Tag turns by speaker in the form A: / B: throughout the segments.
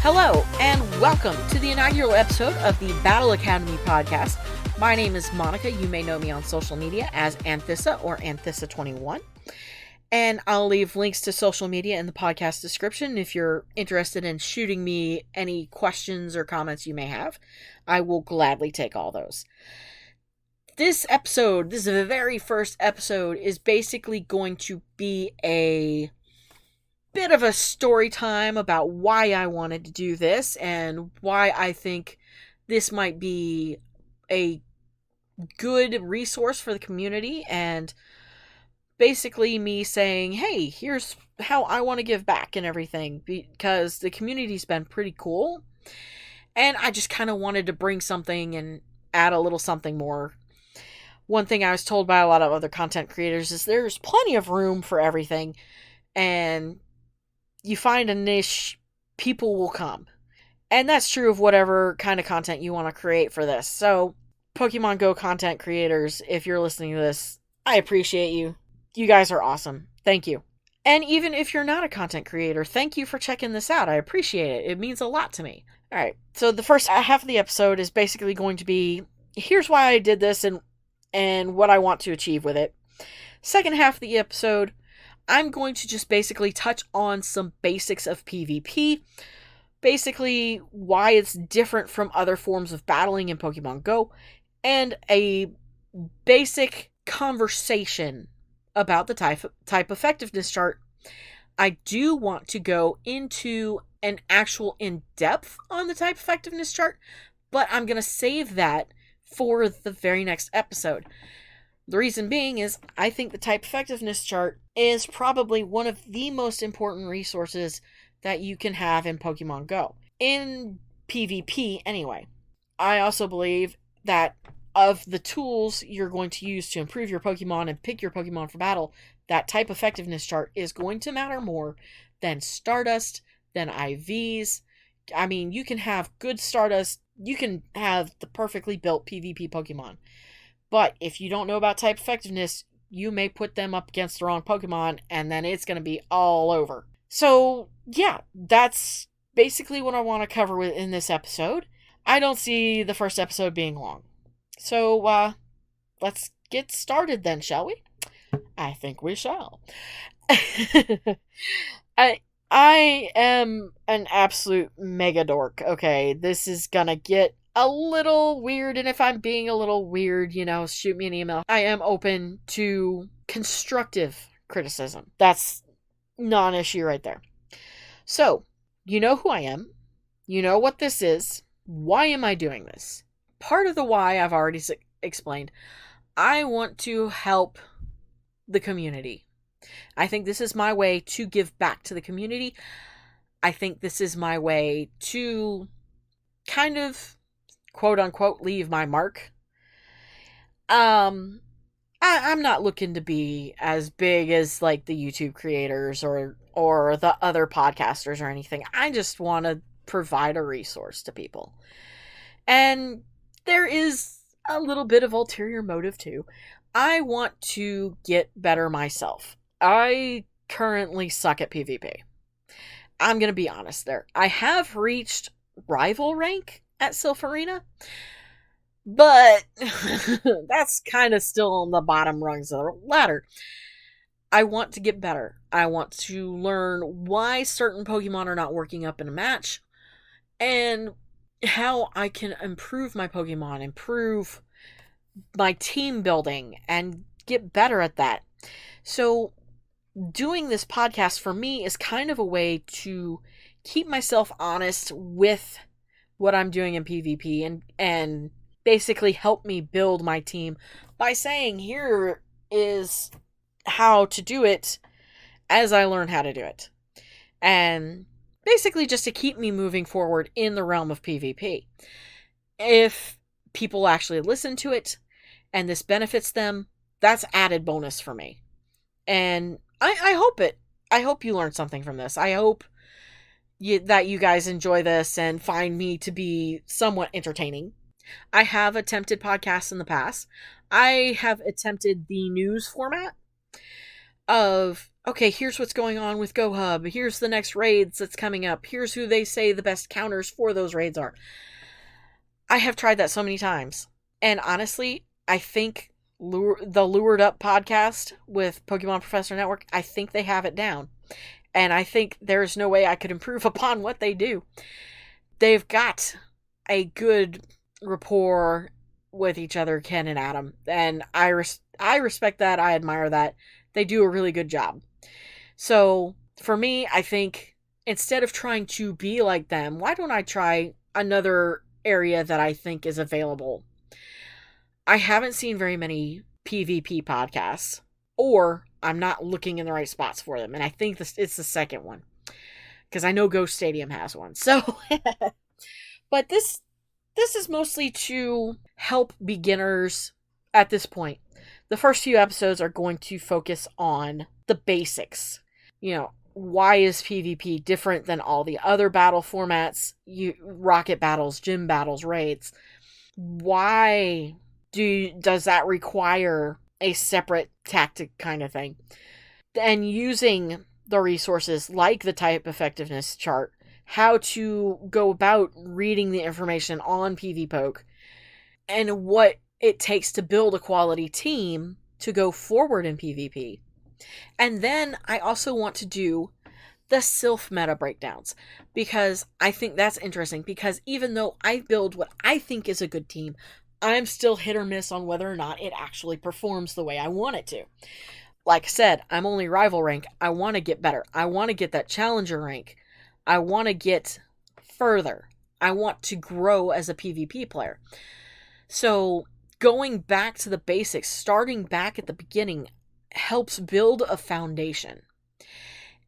A: Hello, and welcome to the inaugural episode of the Battle Academy podcast. My name is Monica. You may know me on social media as Anthissa or Anthissa21. And I'll leave links to social media in the podcast description if you're interested in shooting me any questions or comments you may have. I will gladly take all those. This episode, this is the very first episode, is basically going to be a bit of a story time about why I wanted to do this and why I think this might be a good resource for the community, and basically me saying, hey, here's how I want to give back and everything, because the community's been pretty cool and I just kind of wanted to bring something and add a little something more. One thing I was told by a lot of other content creators is there's plenty of room for everything, and you find a niche, people will come. And that's true of whatever kind of content you want to create for this. So, Pokemon Go content creators, if you're listening to this, I appreciate you. You guys are awesome. Thank you. And even if you're not a content creator, thank you for checking this out. I appreciate it. It means a lot to me. Alright, so the first half of the episode is basically going to be, here's why I did this and what I want to achieve with it. Second half of the episode, I'm going to just basically touch on some basics of PvP, basically why it's different from other forms of battling in Pokemon Go, and a basic conversation about the type effectiveness chart. I do want to go into an actual in-depth on the type effectiveness chart, but I'm going to save that for the very next episode. The reason being is I think the type effectiveness chart is probably one of the most important resources that you can have in Pokemon Go. In PvP, anyway. I also believe that of the tools you're going to use to improve your Pokemon and pick your Pokemon for battle, that type effectiveness chart is going to matter more than Stardust, than IVs. I mean, you can have good Stardust, you can have the perfectly built PvP Pokemon. But if you don't know about type effectiveness, you may put them up against the wrong Pokemon, and then it's going to be all over. So, yeah, that's basically what I want to cover in this episode. I don't see the first episode being long. So, let's get started then, shall we? I think we shall. I am an absolute mega dork, okay? This is gonna get a little weird, and if I'm being a little weird, shoot me an email. I am open to constructive criticism. That's non-issue right there. So, you know who I am. You know what this is. Why am I doing this? Part of the why I've already explained. I want to help the community. I think this is my way to give back to the community. I think this is my way to kind of quote-unquote leave my mark. I'm not looking to be as big as like the YouTube creators or the other podcasters or anything. I just want to provide a resource to people. And there is a little bit of ulterior motive too. I want to get better myself. I currently suck at PvP. I'm going to be honest there. I have reached rival rank at Silpharina, but that's kind of still on the bottom rungs of the ladder. I want to get better. I want to learn why certain Pokemon are not working up in a match, and how I can improve my Pokemon, improve my team building, and get better at that. So, doing this podcast for me is kind of a way to keep myself honest with what I'm doing in PvP and basically help me build my team by saying, here is how to do it as I learn how to do it. And basically just to keep me moving forward in the realm of PvP. If people actually listen to it and this benefits them, that's added bonus for me. And I hope you learned something from this. I hope that you guys enjoy this and find me to be somewhat entertaining. I have attempted podcasts in the past. I have attempted the news format of okay, here's what's going on with GoHub. Here's the next raids that's coming up. Here's who they say the best counters for those raids are. I have tried that so many times. And honestly, I think the Lured Up podcast with Pokemon Professor Network, I think they have it down. And I think there's no way I could improve upon what they do. They've got a good rapport with each other, Ken and Adam. And I respect that. I admire that. They do a really good job. So for me, I think instead of trying to be like them, why don't I try another area that I think is available? I haven't seen very many PvP podcasts, or I'm not looking in the right spots for them. And I think it's the second one, because I know Ghost Stadium has one. So, but this is mostly to help beginners at this point. The first few episodes are going to focus on the basics. You know, why is PvP different than all the other battle formats? Rocket battles, gym battles, raids. Why does that require a separate tactic kind of thing? And using the resources like the type effectiveness chart, how to go about reading the information on PvPoke, and what it takes to build a quality team to go forward in PvP. And then I also want to do the Sylph meta breakdowns, because I think that's interesting, because even though I build what I think is a good team, I'm still hit or miss on whether or not it actually performs the way I want it to. Like I said, I'm only rival rank. I want to get better. I want to get that challenger rank. I want to get further. I want to grow as a PvP player. So going back to the basics, starting back at the beginning, helps build a foundation.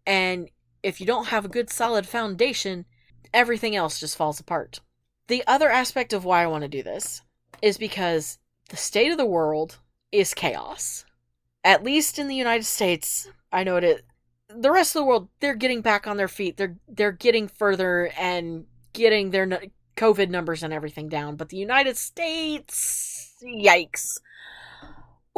A: And if you don't have a good solid foundation, everything else just falls apart. The other aspect of why I want to do this is because the state of the world is chaos. At least in the United States, I know it. The rest of the world, they're getting back on their feet. They're getting further and getting their COVID numbers and everything down. But the United States, yikes.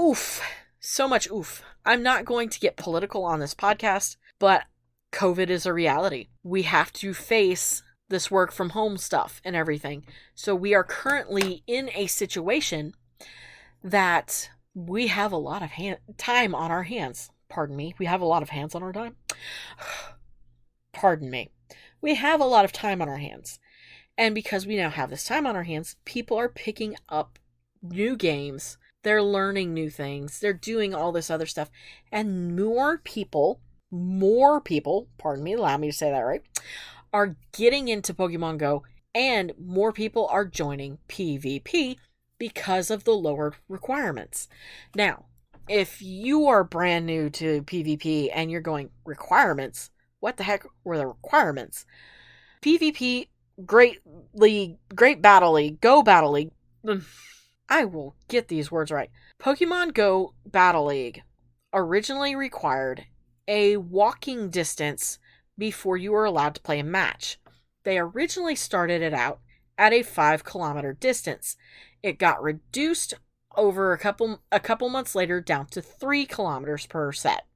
A: Oof. So much oof. I'm not going to get political on this podcast, but COVID is a reality. We have to face this work from home stuff and everything. So we are currently in a situation that we have a lot of time on our hands. Pardon me. We have a lot of hands on our time. Pardon me. We have a lot of time on our hands. And because we now have this time on our hands, people are picking up new games. They're learning new things. They're doing all this other stuff. And more people, pardon me, allow me to say that right, are getting into Pokemon Go, and more people are joining PvP because of the lowered requirements. Now, if you are brand new to PvP and you're going, requirements? What the heck were the requirements? PvP, Great League, Great Battle League, Go Battle League. I will get these words right. Pokemon Go Battle League originally required a walking distance before you were allowed to play a match. They originally started it out at a 5-kilometer distance. It got reduced over a couple months later down to 3 kilometers per set.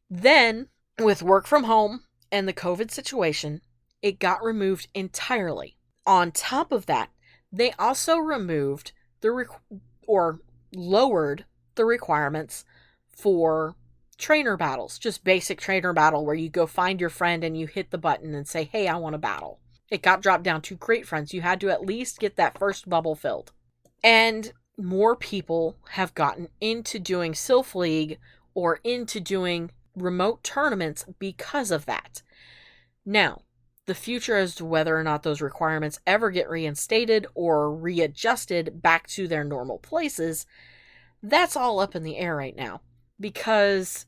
A: Then, with work from home and the COVID situation, it got removed entirely. On top of that, they also removed lowered the requirements for trainer battles, just basic trainer battle where you go find your friend and you hit the button and say, hey, I want to battle. It got dropped down to great friends. You had to at least get that first bubble filled. And more people have gotten into doing Sylph League or into doing remote tournaments because of that. Now, the future as to whether or not those requirements ever get reinstated or readjusted back to their normal places, that's all up in the air right now. Because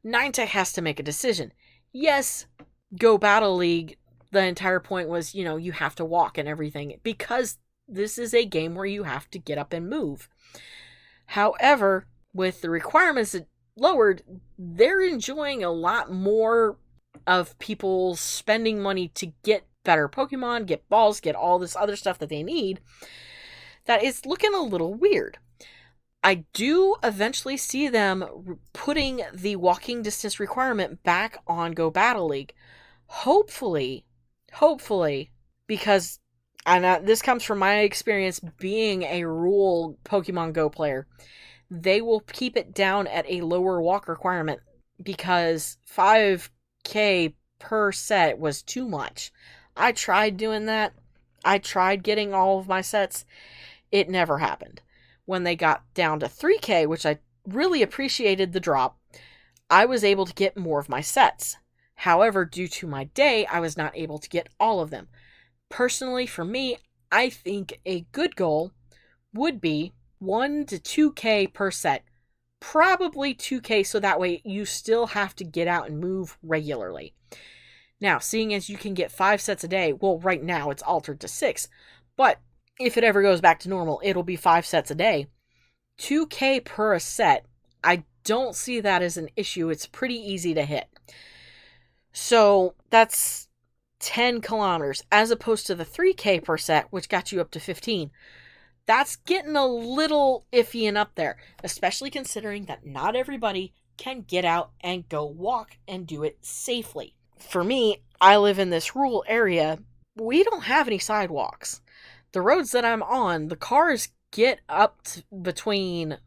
A: Niantic has to make a decision. Yes, Go Battle League, the entire point was, you have to walk and everything, because this is a game where you have to get up and move. However, with the requirements lowered, they're enjoying a lot more of people spending money to get better Pokemon, get balls, get all this other stuff that they need. That is looking a little weird. I do eventually see them putting the walking distance requirement back on Go Battle League. Hopefully, because this comes from my experience being a rural Pokemon Go player. They will keep it down at a lower walk requirement because 5K per set was too much. I tried doing that. I tried getting all of my sets. It never happened. When they got down to 3K, which I really appreciated the drop, I was able to get more of my sets. However, due to my day, I was not able to get all of them. Personally, for me, I think a good goal would be 1 to 2K per set. Probably 2K, so that way you still have to get out and move regularly. Now, seeing as you can get 5 sets a day, well, right now it's altered to 6, but if it ever goes back to normal, it'll be 5 sets a day. 2K per set, I don't see that as an issue. It's pretty easy to hit. So that's 10 kilometers as opposed to the 3K per set, which got you up to 15. That's getting a little iffy and up there, especially considering that not everybody can get out and go walk and do it safely. For me, I live in this rural area. We don't have any sidewalks. The roads that I'm on, the cars get up to between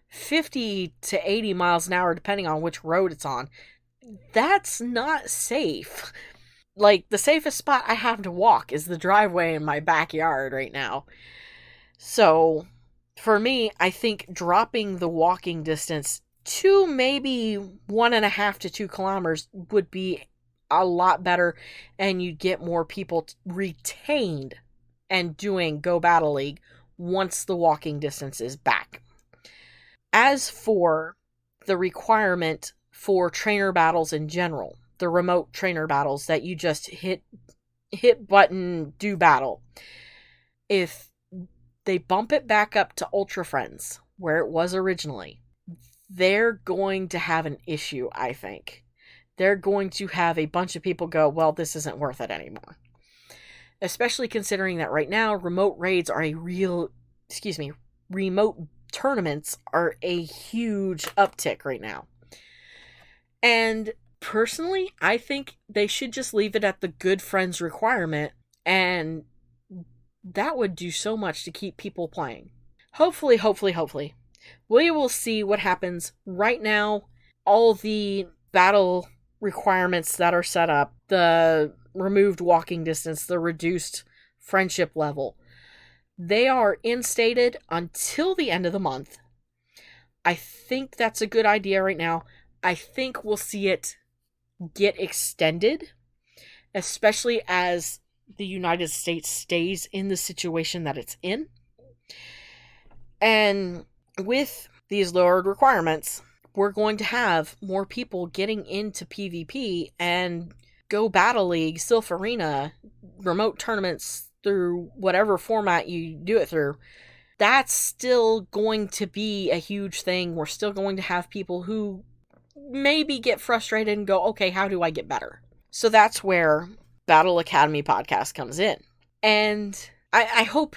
A: 50 to 80 miles an hour, depending on which road it's on. That's not safe. Like, the safest spot I have to walk is the driveway in my backyard right now. So, for me, I think dropping the walking distance to maybe 1.5 to 2 kilometers would be a lot better, and you'd get more people retained and doing Go Battle League once the walking distance is back. As for the requirement for trainer battles in general, the remote trainer battles that you just hit button, do battle, if they bump it back up to Ultra Friends, where it was originally, they're going to have an issue, I think. They're going to have a bunch of people go, well, this isn't worth it anymore. Especially considering that right now, remote tournaments are a huge uptick right now. And personally, I think they should just leave it at the good friends requirement, and that would do so much to keep people playing. Hopefully, we will see what happens. Right now, all the battle requirements that are set up, the removed walking distance, the reduced friendship level, they are instated until the end of the month. I think that's a good idea right now. I think we'll see it get extended, especially as the United States stays in the situation that it's in. And with these lowered requirements, we're going to have more people getting into PvP and Go Battle League, Sylph Arena, remote tournaments through whatever format you do it through. That's still going to be a huge thing. We're still going to have people who maybe get frustrated and go, okay, how do I get better? So that's where Battle Academy podcast comes in. And I hope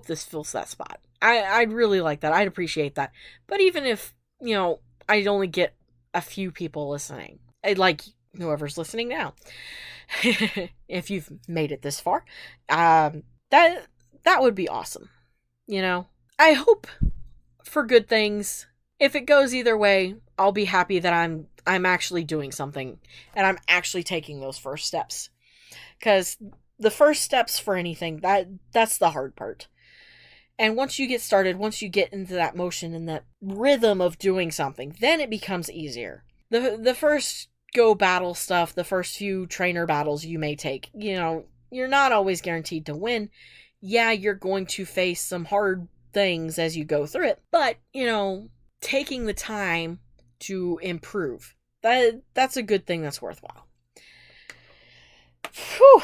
A: this fills that spot. I'd really like that. I'd appreciate that. But even if, I'd only get a few people listening, I'd like whoever's listening now, if you've made it this far, that would be awesome. I hope for good things. If it goes either way, I'll be happy that I'm actually doing something and I'm actually taking those first steps. Because the first steps for anything, that's the hard part. And once you get started, once you get into that motion and that rhythm of doing something, then it becomes easier. The first Go battle stuff, the first few trainer battles you may take, you're not always guaranteed to win. Yeah, you're going to face some hard things as you go through it, but, taking the time to improve, that's a good thing that's worthwhile. Whew.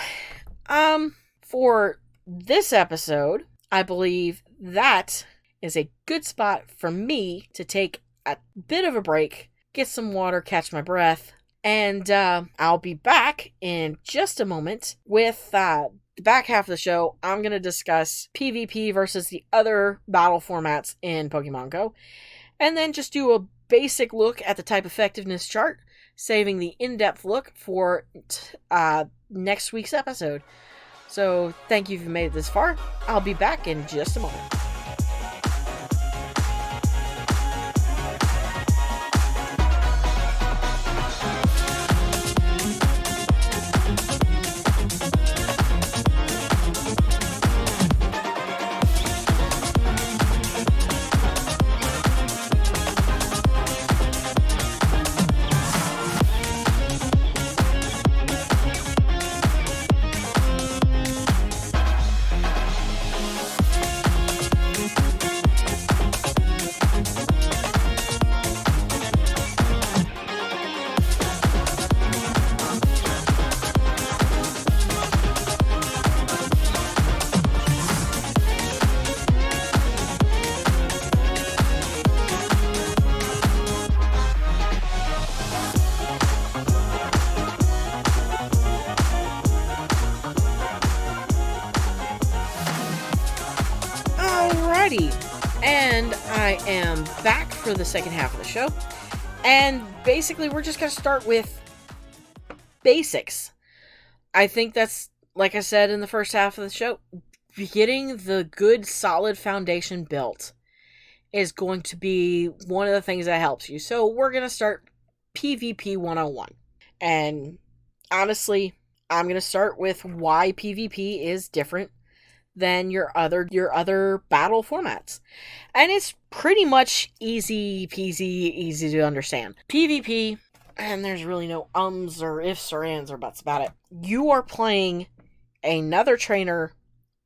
A: For this episode, I believe that is a good spot for me to take a bit of a break, get some water, catch my breath, and I'll be back in just a moment with the the back half of the show, I'm going to discuss PvP versus the other battle formats in Pokemon Go, and then just do a basic look at the type effectiveness chart, saving the in-depth look for next week's episode. So thank you if you made it this far. I'll be back in just a moment. And I am back for the second half of the show. And basically, we're just going to start with basics. I think that's, like I said in the first half of the show, getting the good, solid foundation built is going to be one of the things that helps you. So we're going to start PvP 101. And honestly, I'm going to start with why PvP is different than your other battle formats. And it's pretty much easy peasy, easy to understand. PvP, and there's really no ums or ifs or ands or buts about it. You are playing another trainer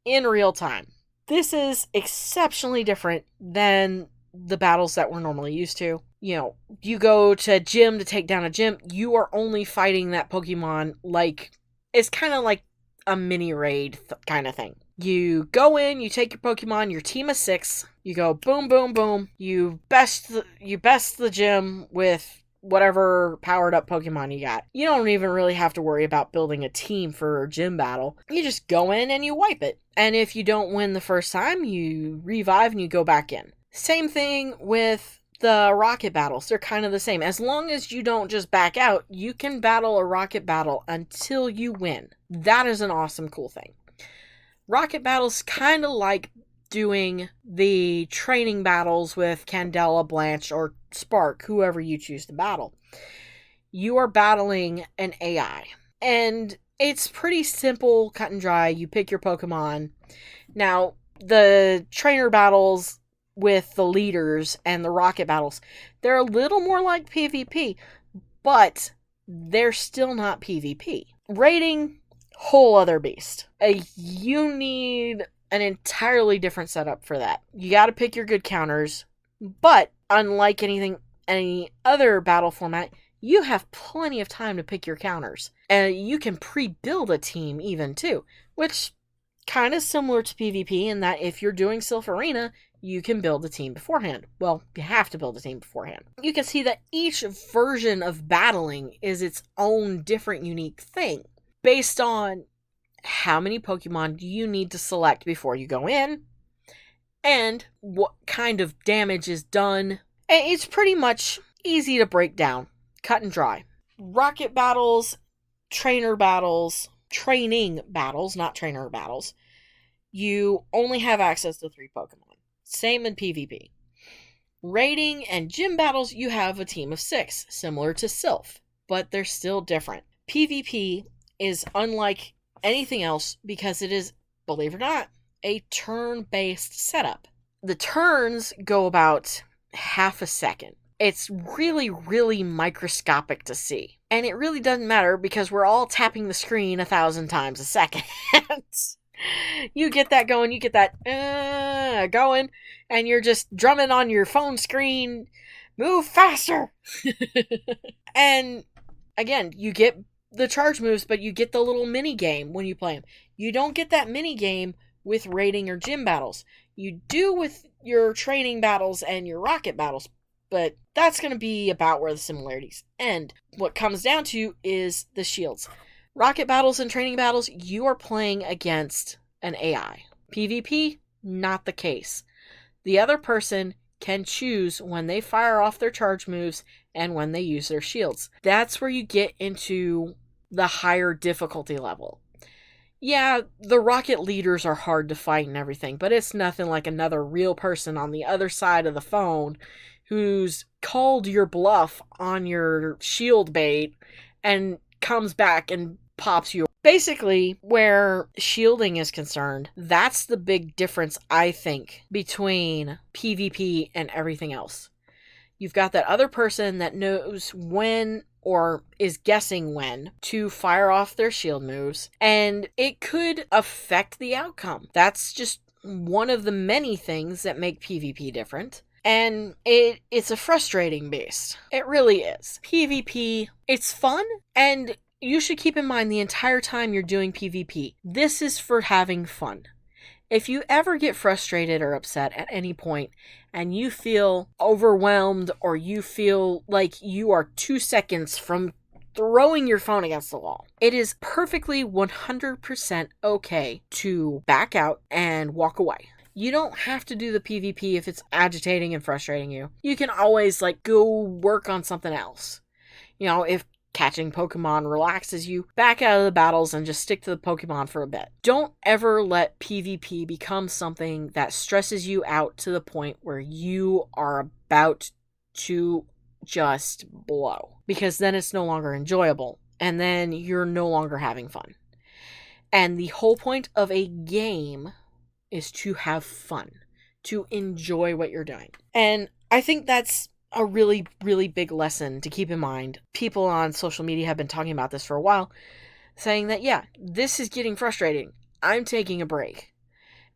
A: in real time. This is exceptionally different than the battles that we're normally used to. You know, you go to a gym to take down a gym, you are only fighting that Pokemon like, it's kind of like a mini raid kind of thing. You go in, you take your Pokemon, your team of 6, you go boom, boom, boom, you best the gym with whatever powered up Pokemon you got. You don't even really have to worry about building a team for a gym battle. You just go in and you wipe it. And if you don't win the first time, you revive and you go back in. Same thing with the rocket battles. They're kind of the same. As long as you don't just back out, you can battle a rocket battle until you win. That is an awesome, cool thing. Rocket battles kind of like doing the training battles with Candela, Blanche, or Spark, whoever you choose to battle. You are battling an AI. And it's pretty simple, cut and dry. You pick your Pokemon. Now, the trainer battles with the leaders and the rocket battles, they're a little more like PvP, but they're still not PvP. Raiding, whole other beast. You need an entirely different setup for that. You got to pick your good counters, but unlike any other battle format, you have plenty of time to pick your counters. And you can pre-build a team even too, which kind of similar to PvP in that if you're doing Sylph Arena, you can build a team beforehand. Well, you have to build a team beforehand. You can see that each version of battling is its own different unique thing based on how many Pokemon do you need to select before you go in and what kind of damage is done. And it's pretty much easy to break down, cut and dry. Rocket battles, training battles, not trainer battles. You only have access to 3 Pokemon. Same in PvP. Raiding and gym battles, you have a team of 6, similar to Sylph, but they're still different. PvP is unlike anything else because it is, believe it or not, a turn-based setup. The turns go about half a second. It's really, really microscopic to see. And it really doesn't matter because we're all tapping the screen 1,000 times a second. You get that going, you get that going, and you're just drumming on your phone screen, move faster! And again, you get the charge moves, but you get the little mini game when you play them. You don't get that mini game with raiding or gym battles. You do with your training battles and your rocket battles, but that's going to be about where the similarities end. What comes down to is the shields. Rocket battles and training battles, you are playing against an AI. PvP, not the case. The other person can choose when they fire off their charge moves and when they use their shields. That's where you get into the higher difficulty level. Yeah, the rocket leaders are hard to fight and everything, but it's nothing like another real person on the other side of the phone who's called your bluff on your shield bait and comes back and pops you. Basically, where shielding is concerned, that's the big difference, I think, between PvP and everything else. You've got that other person that knows when or is guessing when to fire off their shield moves, and it could affect the outcome. That's just one of the many things that make PvP different. And it's a frustrating beast. It really is. PvP, it's fun, and you should keep in mind the entire time you're doing PvP, this is for having fun. If you ever get frustrated or upset at any point and you feel overwhelmed or you feel like you are 2 seconds from throwing your phone against the wall, it is perfectly 100% okay to back out and walk away. You don't have to do the PvP if it's agitating and frustrating you. You can always go work on something else. If catching Pokemon relaxes you, back out of the battles and just stick to the Pokemon for a bit. Don't ever let PvP become something that stresses you out to the point where you are about to just blow. Because then it's no longer enjoyable, and then you're no longer having fun. And the whole point of a game is to have fun, to enjoy what you're doing. And I think that's a really, really big lesson to keep in mind. People on social media have been talking about this for a while, saying that, yeah, this is getting frustrating. I'm taking a break.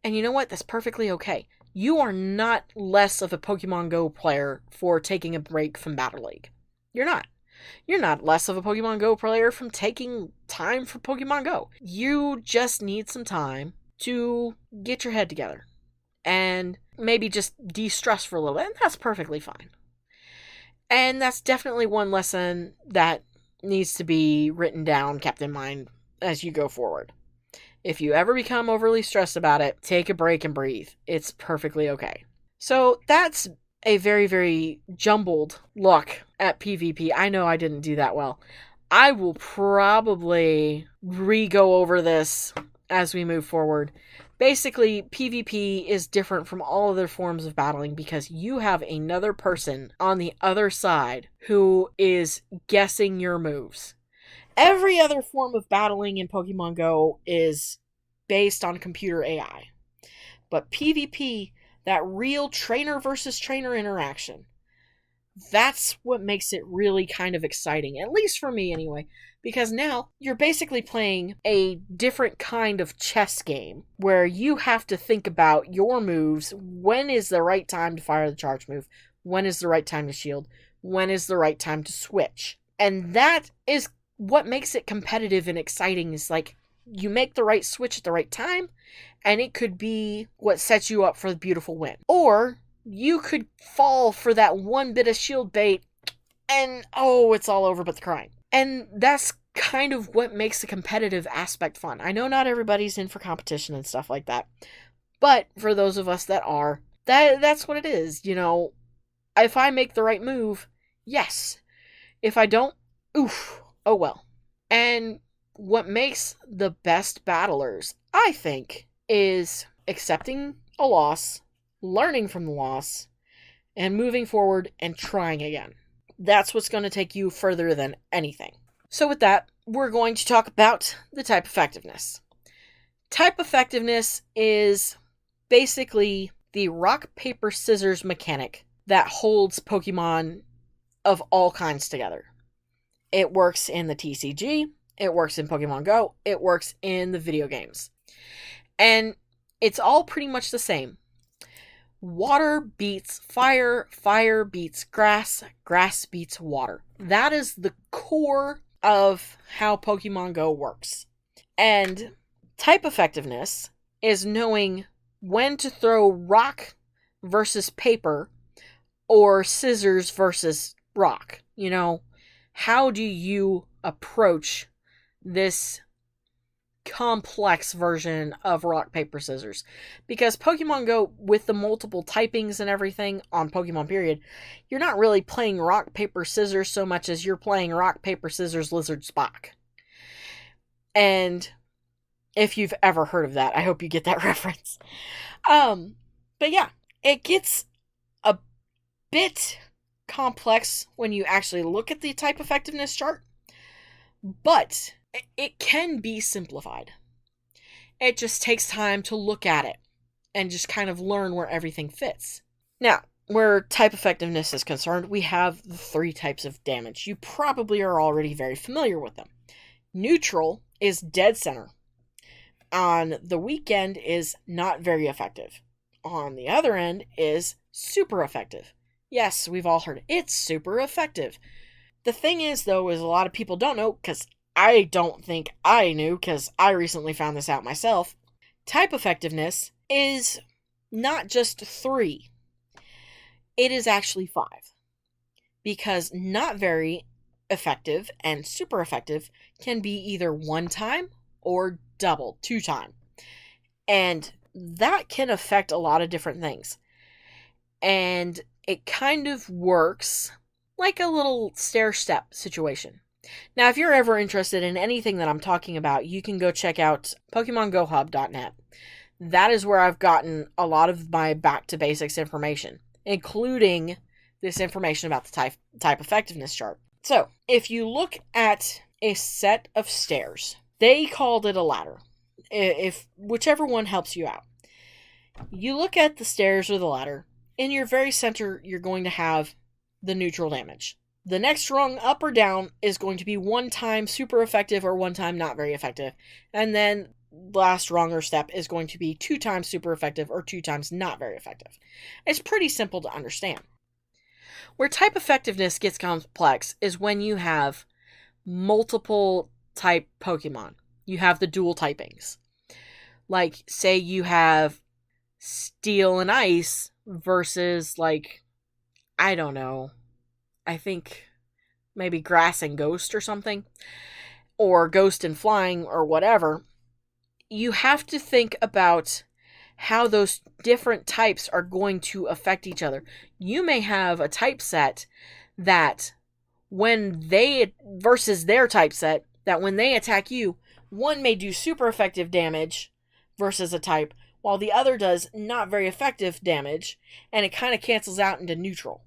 A: And you know what? That's perfectly okay. You are not less of a Pokemon Go player for taking a break from Battle League. You're not. You're not less of a Pokemon Go player from taking time for Pokemon Go. You just need some time to get your head together and maybe just de-stress for a little bit, and that's perfectly fine. And that's definitely one lesson that needs to be written down, kept in mind as you go forward. If you ever become overly stressed about it, take a break and breathe. It's perfectly okay. So that's a very, very jumbled look at PvP. I know I didn't do that well. I will probably re-go over this as we move forward. Basically, PvP is different from all other forms of battling because you have another person on the other side who is guessing your moves. Every other form of battling in Pokemon Go is based on computer AI. But PvP, that real trainer versus trainer interaction, that's what makes it really kind of exciting, at least for me anyway, because now you're basically playing a different kind of chess game where you have to think about your moves. When is the right time to fire the charge move? When is the right time to shield? When is the right time to switch? And that is what makes it competitive and exciting, is you make the right switch at the right time, and it could be what sets you up for the beautiful win. Or you could fall for that one bit of shield bait and, it's all over but the crying. And that's kind of what makes the competitive aspect fun. I know not everybody's in for competition and stuff like that, but for those of us that are, that's what it is. If I make the right move, yes. If I don't, oof, oh well. And what makes the best battlers, I think, is accepting a loss, learning from the loss, and moving forward and trying again. That's what's going to take you further than anything. So with that, we're going to talk about the type effectiveness. Type effectiveness is basically the rock, paper, scissors mechanic that holds Pokemon of all kinds together. It works in the TCG, it works in Pokemon Go, it works in the video games. And it's all pretty much the same. Water beats fire, fire beats grass, grass beats water. That is the core of how Pokemon Go works. And type effectiveness is knowing when to throw rock versus paper or scissors versus rock. How do you approach this complex version of rock, paper, scissors. Because Pokemon Go, with the multiple typings and everything on Pokemon period, you're not really playing rock, paper, scissors so much as you're playing rock, paper, scissors, lizard, Spock. And if you've ever heard of that, I hope you get that reference. But yeah, it gets a bit complex when you actually look at the type effectiveness chart, but it can be simplified. It just takes time to look at it and just kind of learn where everything fits. Now, where type effectiveness is concerned, we have the 3 types of damage. You probably are already very familiar with them. Neutral is dead center. On the weak end is not very effective. On the other end is super effective. Yes, we've all heard it. It's super effective. The thing is, though, is a lot of people don't know, because I don't think I knew, because I recently found this out myself. Type effectiveness is not just 3. It is actually 5. Because not very effective and super effective can be either 1 time or double, 2 time. And that can affect a lot of different things. And it kind of works like a little stair-step situation. Now, if you're ever interested in anything that I'm talking about, you can go check out PokemonGoHub.net. That is where I've gotten a lot of my back-to-basics information, including this information about the type effectiveness chart. So, if you look at a set of stairs, they called it a ladder. If whichever one helps you out. You look at the stairs or the ladder, in your very center, you're going to have the neutral damage. The next rung up or down is going to be 1 time super effective or 1 time not very effective. And then last rung or step is going to be 2 times super effective or 2 times not very effective. It's pretty simple to understand. Where type effectiveness gets complex is when you have multiple type Pokemon. You have the dual typings. Like, say you have Steel and Ice versus, like, I don't know, I think maybe Grass and Ghost or something, or Ghost and Flying or whatever. You have to think about how those different types are going to affect each other. You may have a type set that versus their type set, that when they attack you, one may do super effective damage versus a type, while the other does not very effective damage, and it kind of cancels out into neutral.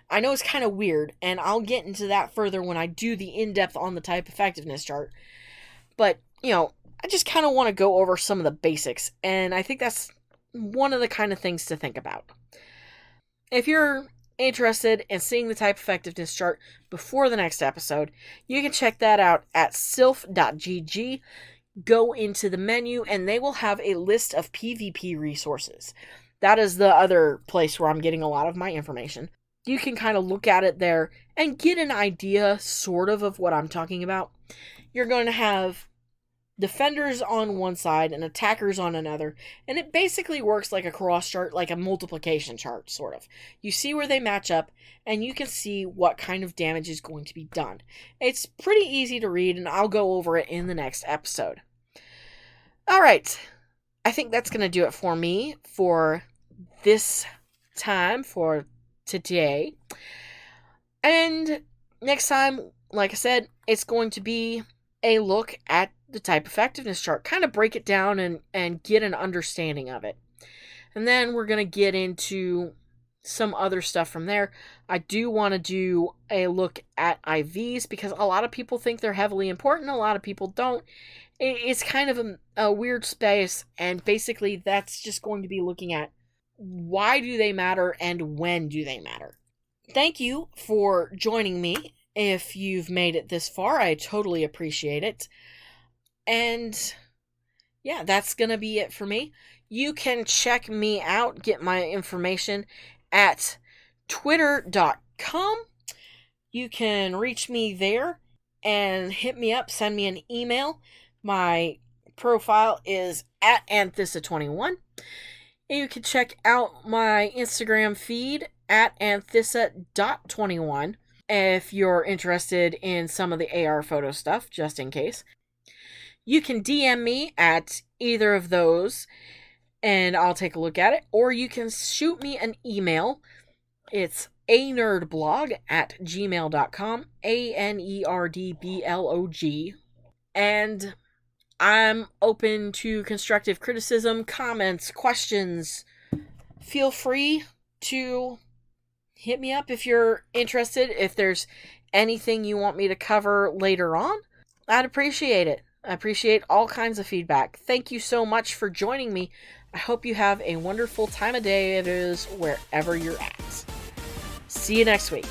A: I know it's kind of weird, and I'll get into that further when I do the in-depth on the type effectiveness chart. But, I just kind of want to go over some of the basics, and I think that's one of the kind of things to think about. If you're interested in seeing the type effectiveness chart before the next episode, you can check that out at sylph.gg. Go into the menu, and they will have a list of PvP resources. That is the other place where I'm getting a lot of my information. You can kind of look at it there and get an idea, sort of what I'm talking about. You're going to have defenders on one side and attackers on another, and it basically works like a cross chart, like a multiplication chart, sort of. You see where they match up, and you can see what kind of damage is going to be done. It's pretty easy to read, and I'll go over it in the next episode. Alright, I think that's going to do it for me for this time, for today. And next time, like I said, it's going to be a look at the type effectiveness chart, kind of break it down and get an understanding of it. And then we're going to get into some other stuff from there. I do want to do a look at IVs, because a lot of people think they're heavily important, a lot of people don't. It's kind of a weird space, and basically that's just going to be looking at why do they matter and when do they matter. Thank you for joining me. If you've made it this far, I totally appreciate it. And yeah, that's going to be it for me. You can check me out, get my information at twitter.com. You can reach me there and hit me up, send me an email. My profile is at Anthissa21. You can check out my Instagram feed at Anthissa.21 if you're interested in some of the AR photo stuff, just in case. You can DM me at either of those and I'll take a look at it, or you can shoot me an email. It's anerdblog@gmail.com, ANERDBLOG, and I'm open to constructive criticism, comments, questions. Feel free to hit me up if you're interested. If there's anything you want me to cover later on, I'd appreciate it. I appreciate all kinds of feedback. Thank you so much for joining me. I hope you have a wonderful time of day it is wherever you're at. See you next week.